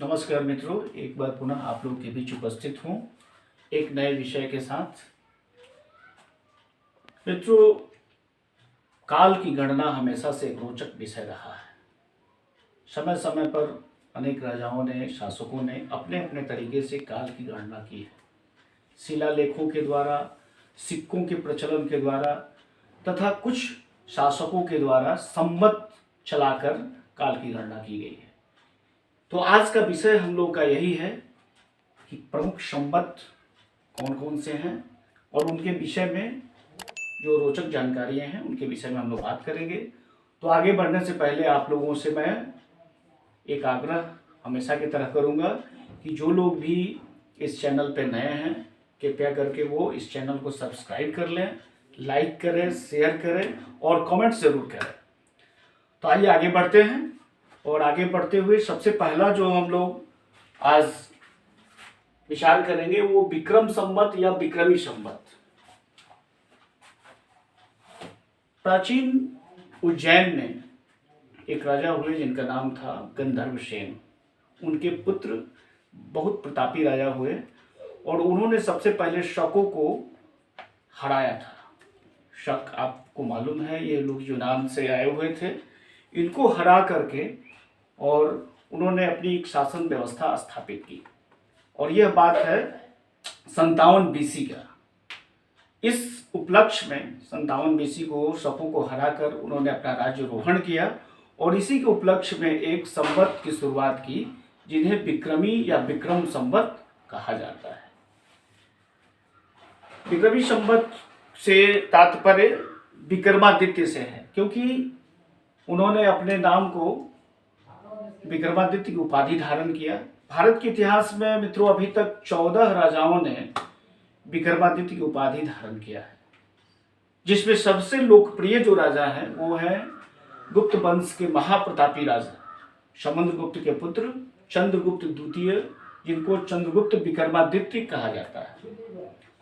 नमस्कार मित्रों, एक बार पुनः आप लोग के बीच उपस्थित हूँ एक नए विषय के साथ। मित्रों, काल की गणना हमेशा से एक रोचक विषय रहा है। समय समय पर अनेक राजाओं ने, शासकों ने अपने अपने तरीके से काल की गणना की है। शिलालेखों के द्वारा, सिक्कों के प्रचलन के द्वारा तथा कुछ शासकों के द्वारा संवत चलाकर काल की गणना की गई है। तो आज का विषय हम लोग का यही है कि प्रमुख संवत कौन कौन से हैं और उनके विषय में जो रोचक जानकारियां हैं उनके विषय में हम लोग बात करेंगे। तो आगे बढ़ने से पहले आप लोगों से मैं एक आग्रह हमेशा की तरह करूंगा कि जो लोग भी इस चैनल पर नए हैं कृपया करके वो इस चैनल को सब्सक्राइब कर लें, लाइक करें, शेयर करें और कमेंट ज़रूर करें। तो आइए आगे बढ़ते हैं। और आगे बढ़ते हुए सबसे पहला जो हम लोग आज विचार करेंगे वो विक्रम संवत या विक्रमी संवत। प्राचीन उज्जैन में एक राजा हुए जिनका नाम था गंधर्वसेन। उनके पुत्र बहुत प्रतापी राजा हुए और उन्होंने सबसे पहले शकों को हराया था। शक आपको मालूम है, ये लोग यूनान से आए हुए थे। इनको हरा करके और उन्होंने अपनी एक शासन व्यवस्था स्थापित की और यह बात है 57 BC का। इस उपलक्ष्य में 57 BC को शकों को हराकर उन्होंने अपना राज्यारोहण किया और इसी के उपलक्ष्य में एक संवत की शुरुआत की जिन्हें विक्रमी या विक्रम संवत कहा जाता है। विक्रमी संवत से तात्पर्य विक्रमादित्य से है, क्योंकि उन्होंने अपने नाम को विक्रमादित्य की उपाधि धारण किया। भारत के इतिहास में मित्रों अभी तक 14 राजाओं ने विक्रमादित्य की उपाधि धारण किया है, जिसमें सबसे लोकप्रिय जो राजा है वो है गुप्त वंश के महाप्रतापी राजा समुद्रगुप्त के पुत्र चंद्रगुप्त द्वितीय, जिनको चंद्रगुप्त विक्रमादित्य कहा जाता है।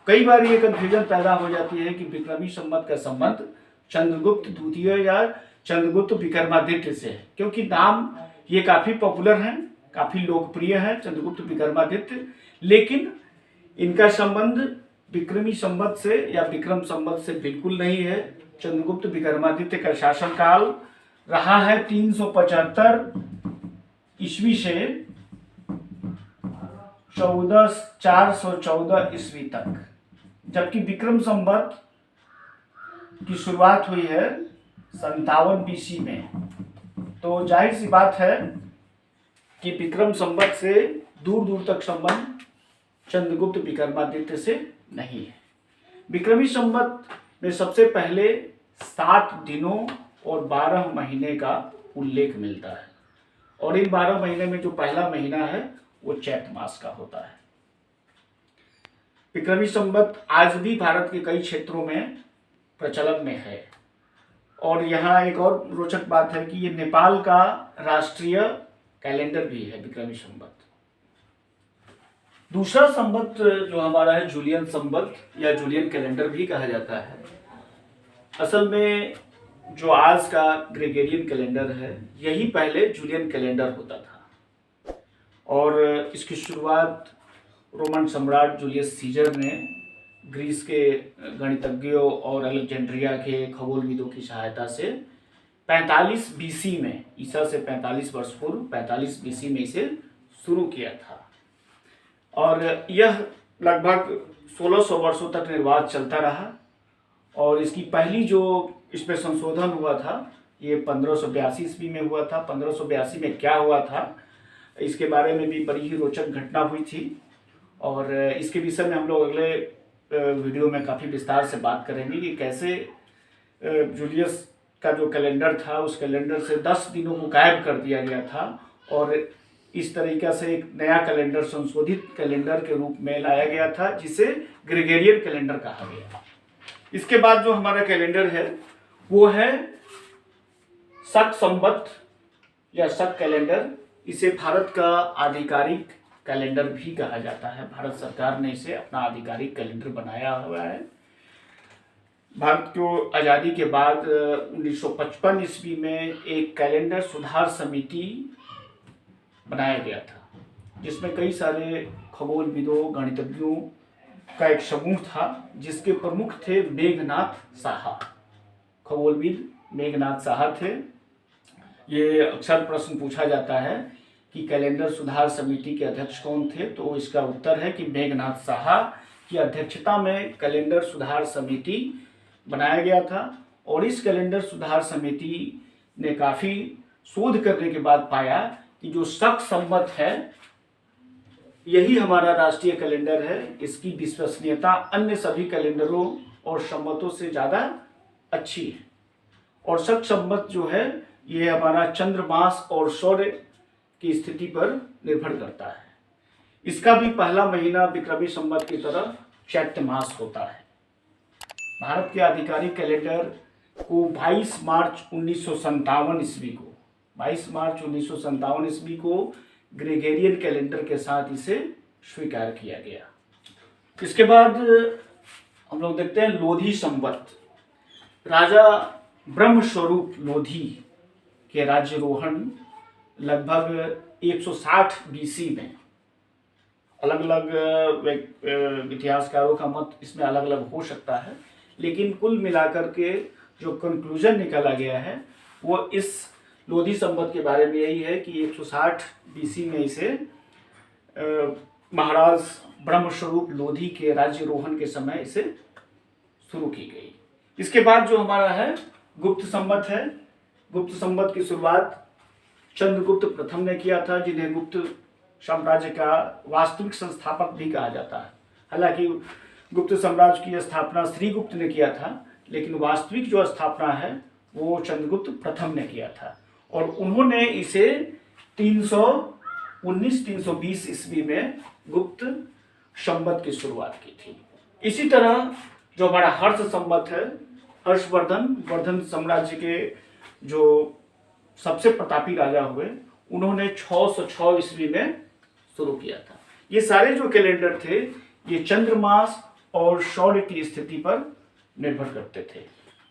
कई बार ये कंफ्यूजन पैदा हो जाती है कि विक्रमी संवत का संबंध चंद्रगुप्त द्वितीय या चंद्रगुप्त विक्रमादित्य से है, क्योंकि नाम ये काफ़ी पॉपुलर हैं, काफ़ी लोकप्रिय है चंद्रगुप्त विक्रमादित्य, लेकिन इनका संबंध विक्रमी संवत से या विक्रम संवत से बिल्कुल नहीं है। चंद्रगुप्त विक्रमादित्य का शासनकाल रहा है 375 ईस्वी से 414 ईस्वी तक, जबकि विक्रम संवत की शुरुआत हुई है 57 BC में। तो जाहिर सी बात है कि विक्रम संवत से दूर दूर तक संबंध चंद्रगुप्त विक्रमादित्य से नहीं है। विक्रमी संवत में सबसे पहले 7 दिनों और 12 महीने का उल्लेख मिलता है और इन 12 महीने में जो पहला महीना है वो चैत मास का होता है। विक्रमी संवत आज भी भारत के कई क्षेत्रों में प्रचलन में है और यहाँ एक और रोचक बात है कि ये नेपाल का राष्ट्रीय कैलेंडर भी है विक्रमी संवत। दूसरा संवत जो हमारा है जूलियन संवत या जूलियन कैलेंडर भी कहा जाता है। असल में जो आज का ग्रेगोरियन कैलेंडर है यही पहले जूलियन कैलेंडर होता था और इसकी शुरुआत रोमन सम्राट जूलियस सीजर ने ग्रीस के गणितज्ञों और अलेक्जेंड्रिया के खगोलविदों की सहायता से 45 BC में, ईसा से 45 वर्ष पूर्व 45 BC में इसे शुरू किया था और यह लगभग 1600 वर्षों तक निर्वाध चलता रहा और इसकी पहली जो इसमें संशोधन हुआ था ये 1582 ईस्वी में हुआ था। 1582 में क्या हुआ था इसके बारे में भी बड़ी ही रोचक घटना हुई थी और इसके विषय में हम लोग अगले वीडियो में काफ़ी विस्तार से बात करेंगे कि कैसे जूलियस का जो कैलेंडर था उस कैलेंडर से 10 दिनों को गायब कर दिया गया था और इस तरीक़े से एक नया कैलेंडर, संशोधित कैलेंडर के रूप में लाया गया था जिसे ग्रेगोरियन कैलेंडर कहा गया। इसके बाद जो हमारा कैलेंडर है वो है शक संवत या शक कैलेंडर। इसे भारत का आधिकारिक कैलेंडर भी कहा जाता है। भारत सरकार ने इसे अपना आधिकारिक कैलेंडर बनाया हुआ है। भारत को आज़ादी के बाद 1955 ईस्वी में एक कैलेंडर सुधार समिति बनाया गया था जिसमें कई सारे खगोलविदों, गणितज्ञों का एक समूह था, जिसके प्रमुख थे मेघनाथ साहा। खगोलविद मेघनाथ साहा थे। ये अक्सर प्रश्न पूछा जाता है कि कैलेंडर सुधार समिति के अध्यक्ष कौन थे, तो इसका उत्तर है कि मेघनाथ साहा की अध्यक्षता में कैलेंडर सुधार समिति बनाया गया था। और इस कैलेंडर सुधार समिति ने काफ़ी शोध करने के बाद पाया कि जो शक संवत है यही हमारा राष्ट्रीय कैलेंडर है। इसकी विश्वसनीयता अन्य सभी कैलेंडरों और संवतों से ज़्यादा अच्छी है। और शक संवत जो है ये हमारा चंद्रमास और सूर्य की स्थिति पर निर्भर करता है। इसका भी पहला महीना विक्रमी संवत की तरह चैत्र मास होता है। भारत के आधिकारिक कैलेंडर को 22 मार्च 1957 ईस्वी को 22 मार्च 1957 ईस्वी को ग्रेगोरियन कैलेंडर के साथ इसे स्वीकार किया गया। इसके बाद हम लोग देखते हैं लोधी संवत। राजा ब्रह्मस्वरूप लोधी के राज्यारोहण लगभग 160 बीसी में। अलग अलग इतिहासकारों का मत इसमें अलग अलग हो सकता है, लेकिन कुल मिलाकर के जो कंक्लूजन निकाला गया है वो इस लोधी संवत के बारे में यही है कि 160 बीसी में इसे महाराज ब्रह्मस्वरूप लोधी के राज्यारोहण के समय इसे शुरू की गई। इसके बाद जो हमारा है गुप्त संवत है। गुप्त संवत की शुरुआत चंद्रगुप्त प्रथम ने किया था, जिन्हें गुप्त साम्राज्य का वास्तविक संस्थापक भी कहा जाता है। हालांकि गुप्त साम्राज्य की स्थापना श्रीगुप्त ने किया था, लेकिन वास्तविक जो स्थापना है वो चंद्रगुप्त प्रथम ने किया था। और उन्होंने इसे 319-320 ईस्वी में गुप्त संवत की शुरुआत की थी। इसी तरह जो हमारा हर्ष संवत है, वर्धन साम्राज्य के जो सबसे प्रतापी राजा हुए, उन्होंने 606 ईस्वी में शुरू किया था। ये सारे जो कैलेंडर थे ये चंद्रमास और सूर्य की स्थिति पर निर्भर करते थे।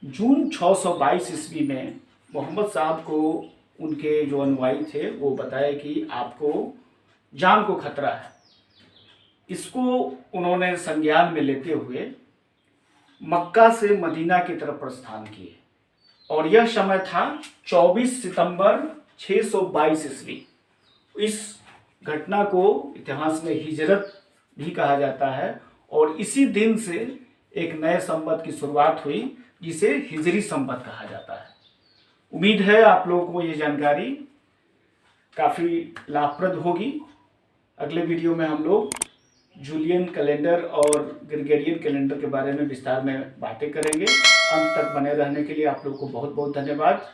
जून 622 ईस्वी में मोहम्मद साहब को उनके जो अनुयायी थे वो बताया कि आपको जान को खतरा है। इसको उन्होंने संज्ञान में लेते हुए मक्का से मदीना की तरफ प्रस्थान किए। और यह समय था 24 सितंबर 622 ईस्वी। इस घटना को इतिहास में हिजरत भी कहा जाता है। और इसी दिन से एक नए संवत की शुरुआत हुई, जिसे हिजरी संवत कहा जाता है। उम्मीद है आप लोगों को ये जानकारी काफ़ी लाभप्रद होगी। अगले वीडियो में हम लोग जूलियन कैलेंडर और ग्रेगोरियन कैलेंडर के बारे में विस्तार में बातें करेंगे। अंत तक बने रहने के लिए आप लोगों को बहुत बहुत धन्यवाद।